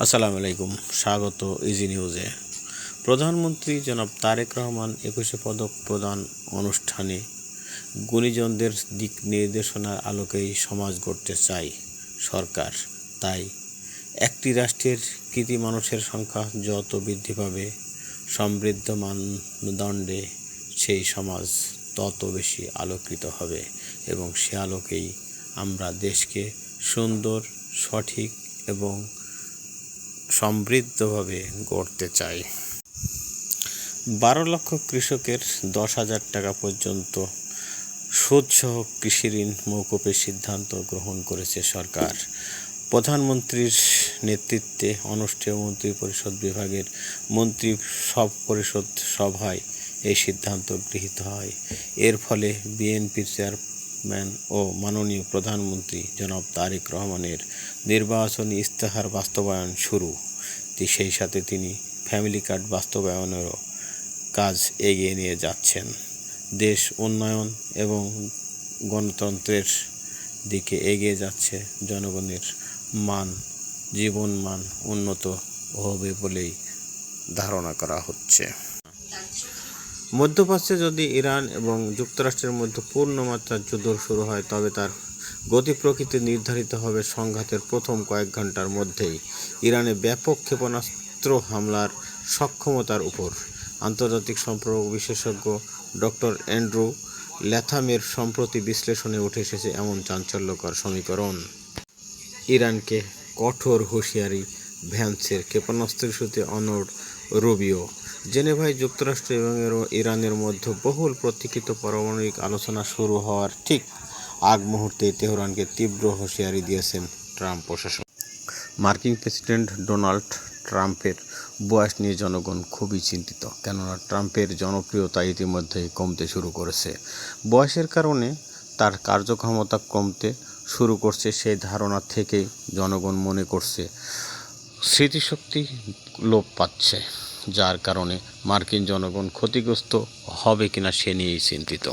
আসসালামু আলাইকুম, স্বাগত ইজি নিউজে। প্রধানমন্ত্রী জনাব তারেক রহমান 21শে পদক প্রদান অনুষ্ঠানে গুণীজনদের দিক নির্দেশনার আলোকেই সমাজ গড়তে চায় সরকার। তাই একটি রাষ্ট্রের কৃতি মানুষের সংখ্যা যত বৃদ্ধি পাবে, সমৃদ্ধ মানদণ্ডে সেই সমাজ তত বেশি আলোকিত হবে এবং সে আলোকেই আমরা দেশকে সুন্দর, সঠিক এবং সমৃদ্ধভাবে গড়তে চাই। 12 লক্ষ কৃষকের 10,000 টাকা পর্যন্ত সুদসহ কৃষি ঋণ মওকুফের সিদ্ধান্ত গ্রহণ করেছে সরকার। প্রধানমন্ত্রীর নেতৃত্বে অনুষ্ঠেয় মন্ত্রিপরিষদ বিভাগের মন্ত্রী পরিষদ সভায় এই সিদ্ধান্ত গৃহীত হয়। এর ফলে বিএনপির চেয়ারম্যান ও মাননীয় প্রধানমন্ত্রী জনাব তারেক রহমানের নির্বাচনী ইস্তেহার বাস্তবায়ন শুরু। সেই সাথে তিনি ফ্যামিলি কার্ড বাস্তবায়নেরও কাজ এগিয়ে নিয়ে যাচ্ছেন। দেশ উন্নয়ন এবং গণতন্ত্রের দিকে এগিয়ে যাচ্ছে। জনগণের জীবনমান উন্নত হবে বলেই ধারণা করা হচ্ছে। মধ্যপ্রাচ্যে যদি ইরান এবং যুক্তরাষ্ট্রের মধ্যে পূর্ণমাত্রার যুদ্ধ শুরু হয়, তবে তার গতি প্রকৃতি নির্ধারিত হবে সংঘাতের প্রথম কয়েক ঘন্টার মধ্যেই ইরানে ব্যাপক ক্ষেপণাস্ত্র হামলার সক্ষমতার উপর। আন্তর্জাতিক সম্পর্ক বিশেষজ্ঞ ডক্টর অ্যান্ড্রু ল্যাথামের সম্প্রতি বিশ্লেষণে উঠে এসেছে এমন চাঞ্চল্যকর সমীকরণ। ইরানকে কঠোর হুঁশিয়ারি ভ্যান্সের, ক্ষেপণাস্ত্র ইস্যুতে অনড় রুবিও। জেনেভায় যুক্তরাষ্ট্র এবং ইরানের মধ্যে বহুল প্রতীক্ষিত পারমাণবিক আলোচনা শুরু হওয়ার ঠিক আগ মুহূর্তে তেহরানকে তীব্র হুঁশিয়ারি দিয়েছেন ট্রাম্প প্রশাসন। মার্কিন প্রেসিডেন্ট ডোনাল্ড ট্রাম্পের বয়স নিয়ে জনগণ খুবই চিন্তিত, কেননা ট্রাম্পের জনপ্রিয়তা ইতিমধ্যেই কমতে শুরু করেছে। বয়সের কারণে তার কার্যক্ষমতা কমতে শুরু করছে, সেই ধারণা থেকেই জনগণ মনে করছে স্মৃতিশক্তি লোপ পাচ্ছে, যার কারণে মার্কিন জনগণ ক্ষতিগ্রস্ত হবে কিনা সে নিয়েই চিন্তিত।